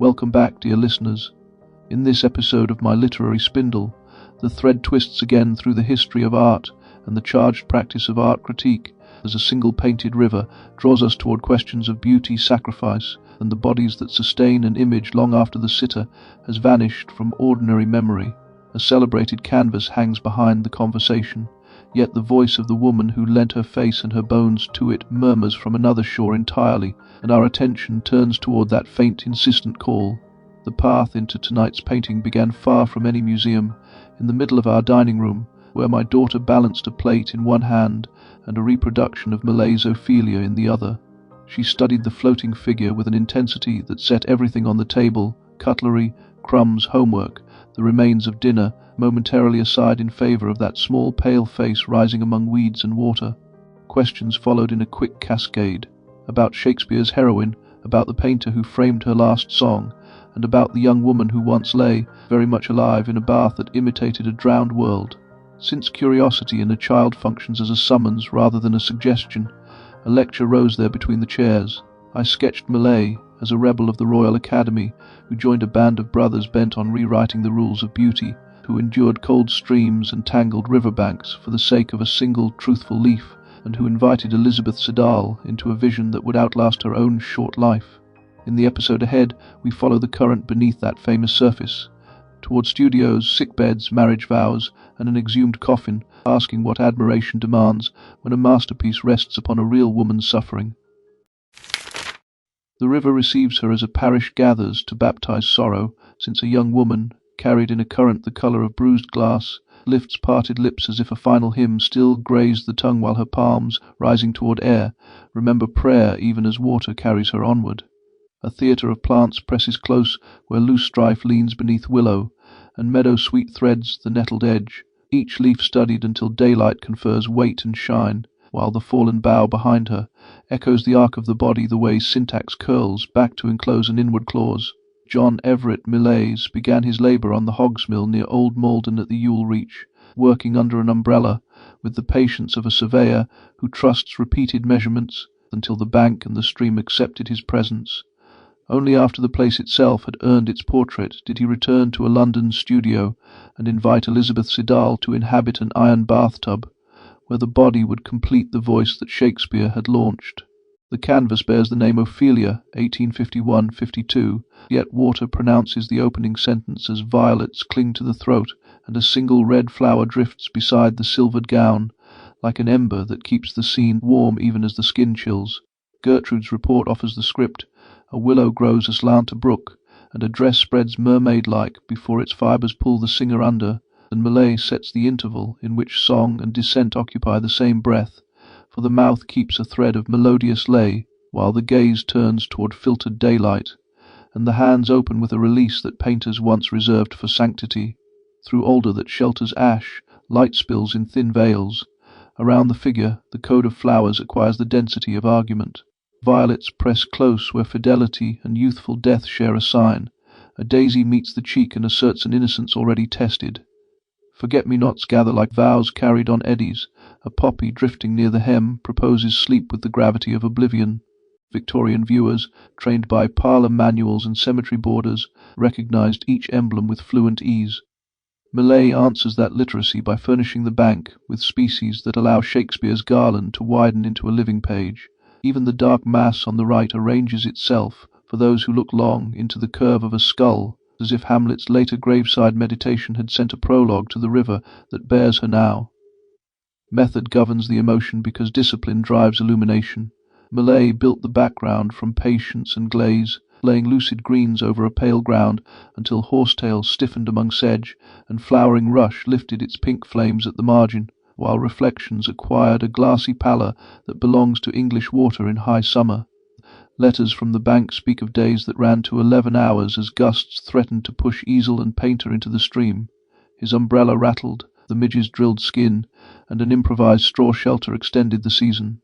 Welcome back, dear listeners. In this episode of my Literary Spindle, the thread twists again through the history of art and the charged practice of art critique as a single painted river draws us toward questions of beauty, sacrifice, and the bodies that sustain an image long after the sitter has vanished from ordinary memory. A celebrated canvas hangs behind the conversation, yet the voice of the woman who lent her face and her bones to it murmurs from another shore entirely, and our attention turns toward that faint, insistent call. The path into tonight's painting began far from any museum, in the middle of our dining room, where my daughter balanced a plate in one hand and a reproduction of Millais' Ophelia in the other. She studied the floating figure with an intensity that set everything on the table: cutlery, crumbs, homework, the remains of dinner, momentarily aside in favor of that small pale face rising among weeds and water. Questions followed in a quick cascade, about Shakespeare's heroine, about the painter who framed her last song, and about the young woman who once lay, very much alive, in a bath that imitated a drowned world. Since curiosity in a child functions as a summons rather than a suggestion, a lecture rose there between the chairs. I sketched Millais as a rebel of the Royal Academy who joined a band of brothers bent on rewriting the rules of beauty, who endured cold streams and tangled riverbanks for the sake of a single truthful leaf, and who invited Elizabeth Siddal into a vision that would outlast her own short life. In the episode ahead, we follow the current beneath that famous surface, toward studios, sickbeds, marriage vows, and an exhumed coffin, asking what admiration demands when a masterpiece rests upon a real woman's suffering. The river receives her as a parish gathers to baptize sorrow, since a young woman, carried in a current the color of bruised glass, lifts parted lips as if a final hymn still grazed the tongue while her palms, rising toward air, remember prayer even as water carries her onward. A theatre of plants presses close where loose strife leans beneath willow, and meadow sweet threads the nettled edge, each leaf studied until daylight confers weight and shine, while the fallen bough behind her echoes the arc of the body the way syntax curls back to enclose an inward clause. John Everett Millais began his labour on the hogs mill near Old Malden at the Ewell Reach, working under an umbrella, with the patience of a surveyor who trusts repeated measurements until the bank and the stream accepted his presence. Only after the place itself had earned its portrait did he return to a London studio and invite Elizabeth Siddal to inhabit an iron bathtub, where the body would complete the voice that Shakespeare had launched. The canvas bears the name Ophelia, 1851-52, yet water pronounces the opening sentence as violets cling to the throat and a single red flower drifts beside the silvered gown, like an ember that keeps the scene warm even as the skin chills. Gertrude's report offers the script: a willow grows aslant a brook, and a dress spreads mermaid-like before its fibres pull the singer under, and Millais sets the interval in which song and dissent occupy the same breath, for the mouth keeps a thread of melodious lay, while the gaze turns toward filtered daylight, and the hands open with a release that painters once reserved for sanctity. Through alder that shelters ash, light spills in thin veils. Around the figure, the code of flowers acquires the density of argument. Violets press close where fidelity and youthful death share a sign. A daisy meets the cheek and asserts an innocence already tested. Forget-me-nots gather like vows carried on eddies. A poppy drifting near the hem proposes sleep with the gravity of oblivion. Victorian viewers, trained by parlour manuals and cemetery borders, recognized each emblem with fluent ease. Millais answers that literacy by furnishing the bank with species that allow Shakespeare's garland to widen into a living page. Even the dark mass on the right arranges itself, for those who look long, into the curve of a skull, as if Hamlet's later graveside meditation had sent a prologue to the river that bears her now. Method governs the emotion because discipline drives illumination. Millais built the background from patience and glaze, laying lucid greens over a pale ground until horsetail stiffened among sedge, and flowering rush lifted its pink flames at the margin, while reflections acquired a glassy pallor that belongs to English water in high summer. Letters from the bank speak of days that ran to 11 hours as gusts threatened to push easel and painter into the stream. His umbrella rattled, the midges drilled skin, and an improvised straw shelter extended the season.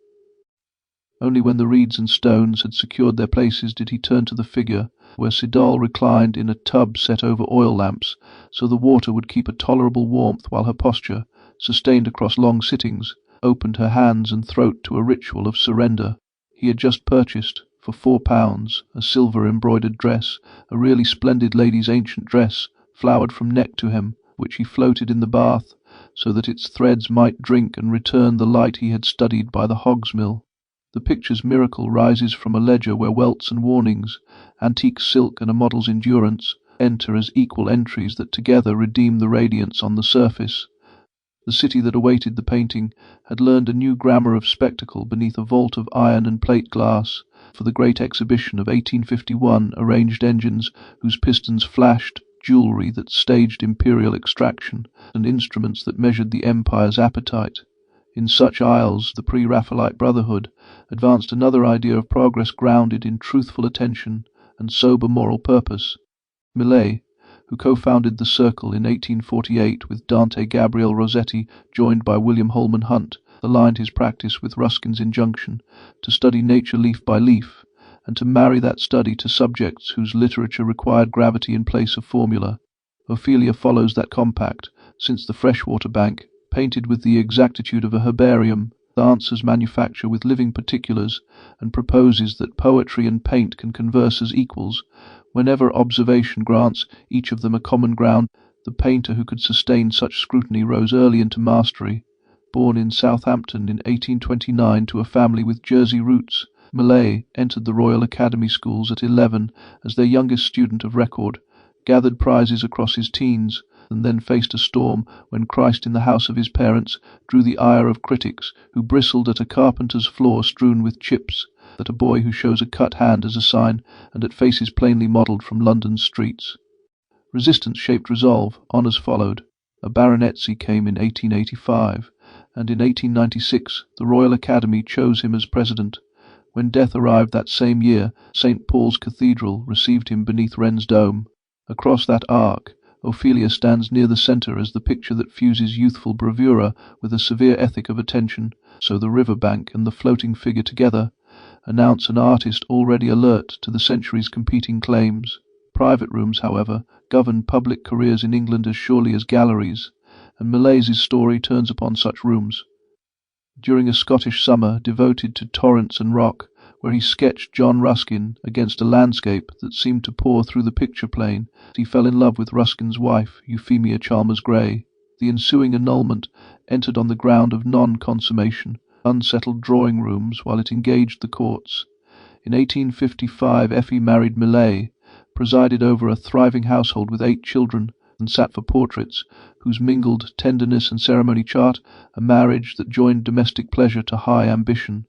Only when the reeds and stones had secured their places did he turn to the figure, where Siddal reclined in a tub set over oil lamps, so the water would keep a tolerable warmth while her posture, sustained across long sittings, opened her hands and throat to a ritual of surrender. He had just purchased, for £4, a silver-embroidered dress, a really splendid lady's ancient dress, flowered from neck to hem, which he floated in the bath, so that its threads might drink and return the light he had studied by the Hogs Mill. The picture's miracle rises from a ledger where welts and warnings, antique silk and a model's endurance, enter as equal entries that together redeem the radiance on the surface. The city that awaited the painting had learned a new grammar of spectacle beneath a vault of iron and plate glass, for the great exhibition of 1851 arranged engines whose pistons flashed, jewellery that staged imperial extraction, and instruments that measured the empire's appetite. In such aisles the pre-Raphaelite Brotherhood advanced another idea of progress grounded in truthful attention and sober moral purpose. Millais, who co-founded the Circle in 1848 with Dante Gabriel Rossetti, joined by William Holman Hunt, aligned his practice with Ruskin's injunction to study nature leaf by leaf, and to marry that study to subjects whose literature required gravity in place of formula. Ophelia follows that compact, since the freshwater bank, painted with the exactitude of a herbarium, answers manufacture with living particulars, and proposes that poetry and paint can converse as equals, whenever observation grants each of them a common ground. The painter who could sustain such scrutiny rose early into mastery. Born in Southampton in 1829 to a family with Jersey roots, Millais entered the Royal Academy schools at 11 as their youngest student of record, gathered prizes across his teens, and then faced a storm when Christ in the house of his parents drew the ire of critics who bristled at a carpenter's floor strewn with chips, at a boy who shows a cut hand as a sign, and at faces plainly modelled from London's streets. Resistance shaped resolve, honours followed. A baronetcy came in 1885, and in 1896 the Royal Academy chose him as president. When death arrived that same year, St. Paul's Cathedral received him beneath Wren's dome. Across that arc, Ophelia stands near the centre as the picture that fuses youthful bravura with a severe ethic of attention, so the river bank and the floating figure together announce an artist already alert to the century's competing claims. Private rooms, however, govern public careers in England as surely as galleries, and Millais' story turns upon such rooms. During a Scottish summer devoted to torrents and rock, where he sketched John Ruskin against a landscape that seemed to pour through the picture plane, he fell in love with Ruskin's wife, Euphemia Chalmers Gray. The ensuing annulment entered on the ground of non-consummation, unsettled drawing rooms while it engaged the courts. In 1855 Effie married Millais, presided over a thriving household with 8 children, and sat for portraits whose mingled tenderness and ceremony chart a marriage that joined domestic pleasure to high ambition.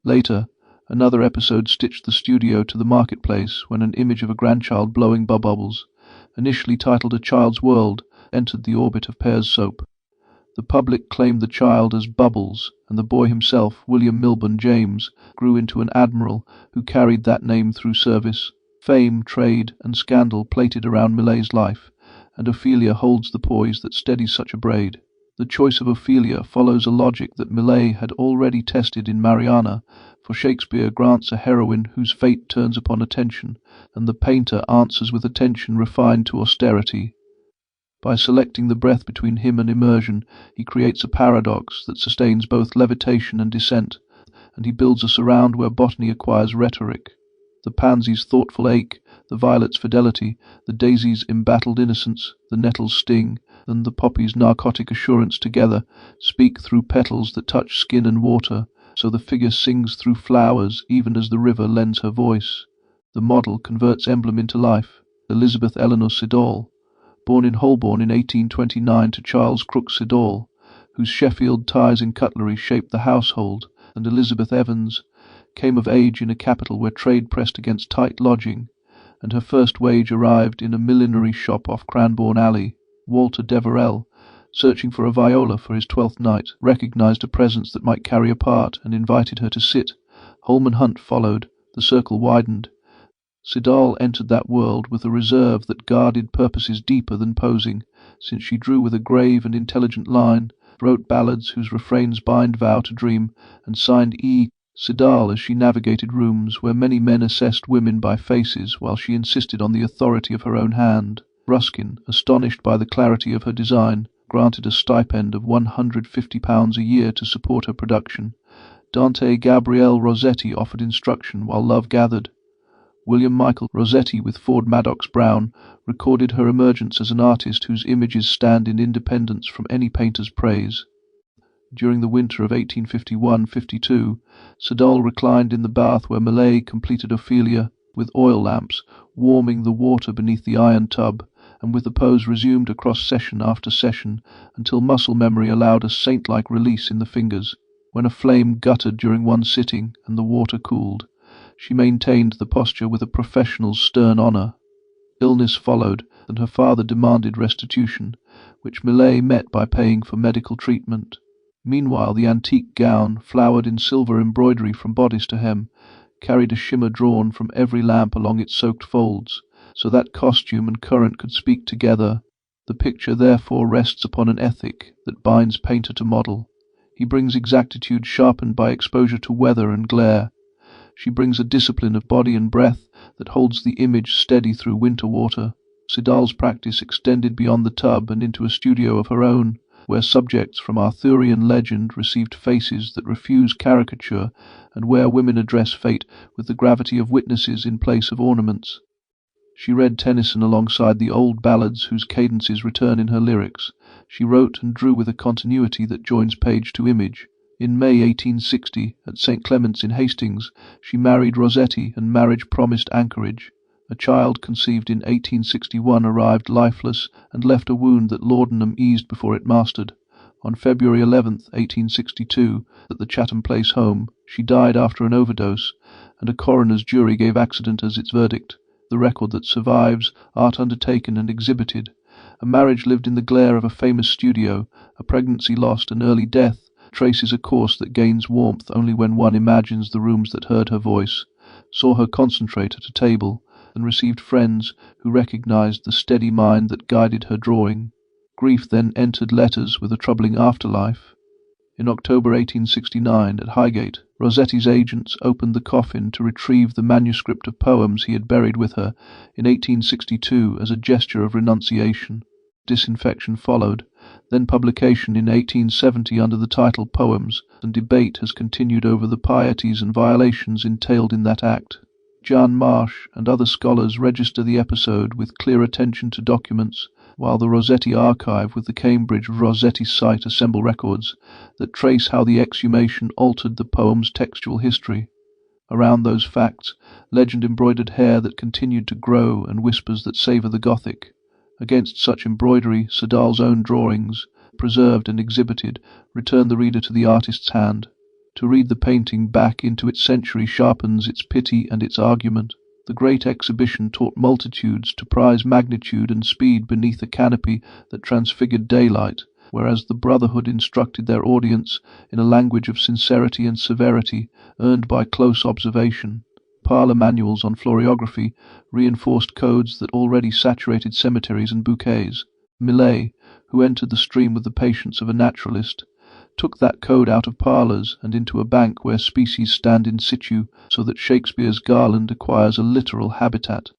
Later, another episode stitched the studio to the marketplace when an image of a grandchild blowing bubbles, initially titled A Child's World, entered the orbit of Pears soap. The public claimed the child as Bubbles, and the boy himself, William Milburn James, grew into an admiral who carried that name through service. Fame, trade, and scandal plated around Millais' life, and Ophelia holds the poise that steadies such a braid. The choice of Ophelia follows a logic that Millais had already tested in Mariana, for Shakespeare grants a heroine whose fate turns upon attention, and the painter answers with attention refined to austerity. By selecting the breath between him and immersion, he creates a paradox that sustains both levitation and descent, and he builds a surround where botany acquires rhetoric. The pansy's thoughtful ache, the violet's fidelity, the daisy's embattled innocence, the nettle's sting, and the poppy's narcotic assurance together speak through petals that touch skin and water, so the figure sings through flowers even as the river lends her voice. The model converts emblem into life. Elizabeth Eleanor Siddal, born in Holborn in 1829 to Charles Crook Siddal, whose Sheffield ties and cutlery shaped the household, and Elizabeth Evans, came of age in a capital where trade pressed against tight lodging, and her first wage arrived in a millinery shop off Cranbourne Alley. Walter Deverell, searching for a viola for his 12th night, recognized a presence that might carry a part and invited her to sit. Holman Hunt followed. The circle widened. Siddal entered that world with a reserve that guarded purposes deeper than posing, since she drew with a grave and intelligent line, wrote ballads whose refrains bind vow to dream, and signed E. Siddal as she navigated rooms where many men assessed women by faces while she insisted on the authority of her own hand. Ruskin, astonished by the clarity of her design, granted a stipend of £150 a year to support her production, Dante Gabriel Rossetti offered instruction while love gathered. William Michael Rossetti with Ford Maddox Brown recorded her emergence as an artist whose images stand in independence from any painter's praise. During the winter of 1851-52, Siddal reclined in the bath where Millais completed Ophelia, with oil lamps warming the water beneath the iron tub, and with the pose resumed across session after session until muscle memory allowed a saint-like release in the fingers. When a flame guttered during one sitting and the water cooled, she maintained the posture with a professional's stern honour. Illness followed, and her father demanded restitution, which Millais met by paying for medical treatment. Meanwhile, the antique gown, flowered in silver embroidery from bodice to hem, carried a shimmer drawn from every lamp along its soaked folds, so that costume and current could speak together. The picture therefore rests upon an ethic that binds painter to model. He brings exactitude sharpened by exposure to weather and glare. She brings a discipline of body and breath that holds the image steady through winter water. Siddal's practice extended beyond the tub and into a studio of her own, where subjects from Arthurian legend received faces that refuse caricature, and where women address fate with the gravity of witnesses in place of ornaments. She read Tennyson alongside the old ballads whose cadences return in her lyrics. She wrote and drew with a continuity that joins page to image. In May 1860, at St. Clement's in Hastings, she married Rossetti, and marriage promised anchorage. A child conceived in 1861 arrived lifeless and left a wound that laudanum eased before it mastered. On February 11, 1862, at the Chatham Place home, she died after an overdose, and a coroner's jury gave accident as its verdict. The record that survives, art undertaken and exhibited, a marriage lived in the glare of a famous studio, a pregnancy lost, an early death, traces a course that gains warmth only when one imagines the rooms that heard her voice, saw her concentrate at a table, and received friends who recognized the steady mind that guided her drawing. Grief then entered letters with a troubling afterlife. In October 1869, at Highgate, Rossetti's agents opened the coffin to retrieve the manuscript of poems he had buried with her in 1862 as a gesture of renunciation. Disinfection followed, then publication in 1870 under the title Poems, and debate has continued over the pieties and violations entailed in that act. John Marsh and other scholars register the episode with clear attention to documents, while the Rossetti Archive with the Cambridge Rossetti site assemble records that trace how the exhumation altered the poem's textual history. Around those facts, legend-embroidered hair that continued to grow and whispers that savour the Gothic. Against such embroidery, Siddal's own drawings, preserved and exhibited, return the reader to the artist's hand. To read the painting back into its century sharpens its pity and its argument. The great exhibition taught multitudes to prize magnitude and speed beneath a canopy that transfigured daylight, whereas the Brotherhood instructed their audience in a language of sincerity and severity earned by close observation. Parlour manuals on floriography reinforced codes that already saturated cemeteries and bouquets. Millais, who entered the stream with the patience of a naturalist, took that code out of parlours and into a bank where species stand in situ, so that Shakespeare's garland acquires a literal habitat.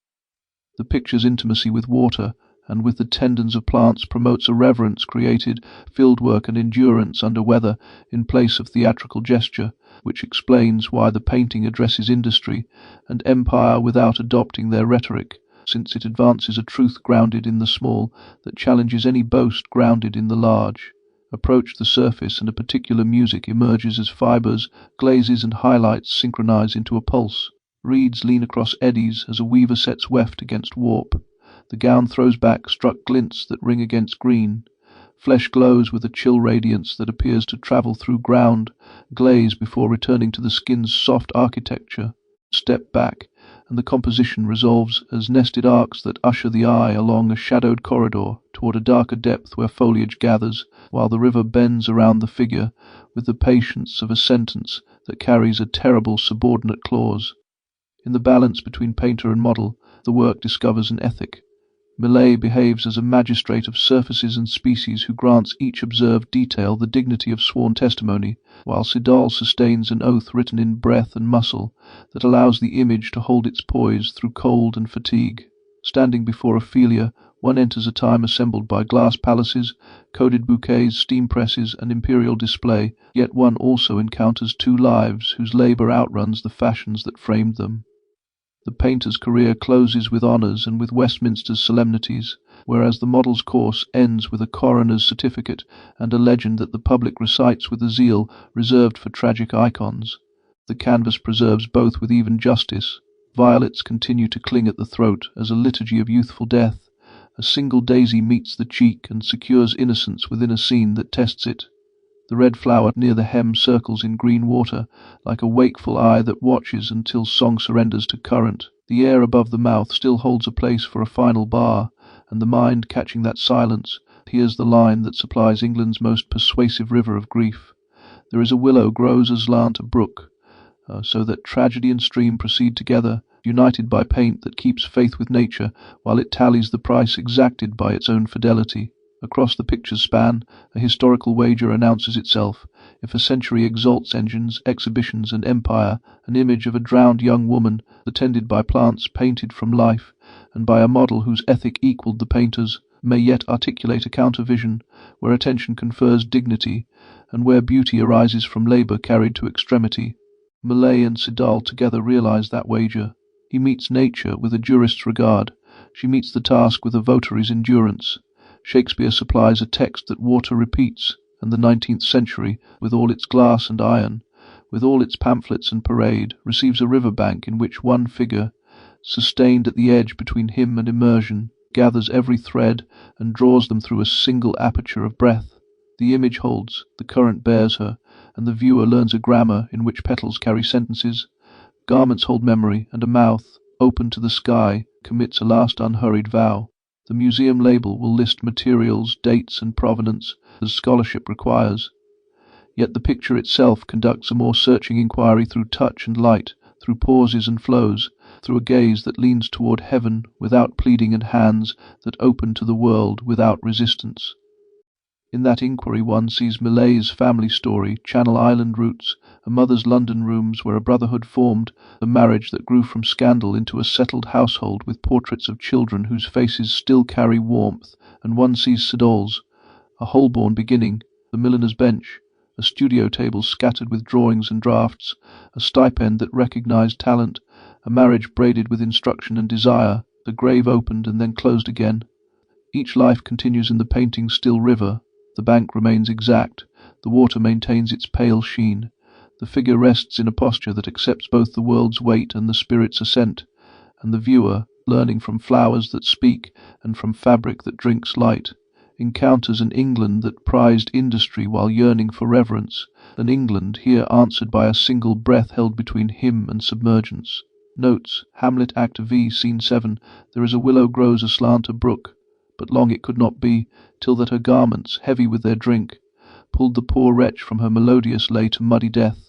The picture's intimacy with water and with the tendons of plants promotes a reverence created, fieldwork and endurance under weather in place of theatrical gesture, which explains why the painting addresses industry and empire without adopting their rhetoric, since it advances a truth grounded in the small that challenges any boast grounded in the large. Approach the surface and a particular music emerges as fibres, glazes and highlights synchronize into a pulse. Reeds lean across eddies as a weaver sets weft against warp. The gown throws back struck glints that ring against green. Flesh glows with a chill radiance that appears to travel through ground, glaze before returning to the skin's soft architecture. Step back, and the composition resolves as nested arcs that usher the eye along a shadowed corridor toward a darker depth where foliage gathers, while the river bends around the figure with the patience of a sentence that carries a terrible subordinate clause. In the balance between painter and model, the work discovers an ethic. Millais behaves as a magistrate of surfaces and species who grants each observed detail the dignity of sworn testimony, while Siddal sustains an oath written in breath and muscle that allows the image to hold its poise through cold and fatigue. Standing before Ophelia, One enters a time assembled by glass palaces, coded bouquets, steam presses, and imperial display, yet one also encounters two lives whose labour outruns the fashions that framed them. The painter's career closes with honours and with Westminster's solemnities, whereas the model's course ends with a coroner's certificate and a legend that the public recites with a zeal reserved for tragic icons. The canvas preserves both with even justice. Violets continue to cling at the throat as a liturgy of youthful death. A single daisy meets the cheek and secures innocence within a scene that tests it. The red flower near the hem circles in green water, like a wakeful eye that watches until song surrenders to current. The air above the mouth still holds a place for a final bar, and the mind, catching that silence, hears the line that supplies England's most persuasive river of grief. There is a willow grows aslant a brook, so that tragedy and stream proceed together, united by paint that keeps faith with nature while it tallies the price exacted by its own fidelity. Across the picture's span, a historical wager announces itself. If a century exalts engines, exhibitions, and empire, an image of a drowned young woman, attended by plants painted from life, and by a model whose ethic equalled the painter's, may yet articulate a counter-vision, where attention confers dignity, and where beauty arises from labour carried to extremity. Millais and Siddal together realize that wager. He meets nature with a jurist's regard. She meets the task with a votary's endurance. Shakespeare supplies a text that water repeats, and the 19th century, with all its glass and iron, with all its pamphlets and parade, receives a river bank in which one figure, sustained at the edge between him and immersion, gathers every thread and draws them through a single aperture of breath. The image holds, the current bears her, and the viewer learns a grammar in which petals carry sentences. Garments hold memory, and a mouth, open to the sky, commits a last unhurried vow. The museum label will list materials, dates, and provenance as scholarship requires. Yet the picture itself conducts a more searching inquiry through touch and light, through pauses and flows, through a gaze that leans toward heaven without pleading and hands that open to the world without resistance. In that inquiry one sees Millais' family story, Channel Island roots, a mother's London rooms where a brotherhood formed, a marriage that grew from scandal into a settled household with portraits of children whose faces still carry warmth, and one sees Siddal's, a Holborn beginning, the milliner's bench, a studio table scattered with drawings and drafts, a stipend that recognized talent, a marriage braided with instruction and desire, the grave opened and then closed again. Each life continues in the painting's still river. The bank remains exact, the water maintains its pale sheen, the figure rests in a posture that accepts both the world's weight and the spirit's assent, and the viewer, learning from flowers that speak and from fabric that drinks light, encounters an England that prized industry while yearning for reverence, an England here answered by a single breath held between him and submergence. Notes, Hamlet Act V, Scene 7, there is a willow grows aslant a brook, but long it could not be, till that her garments, heavy with their drink, pulled the poor wretch from her melodious lay to muddy death.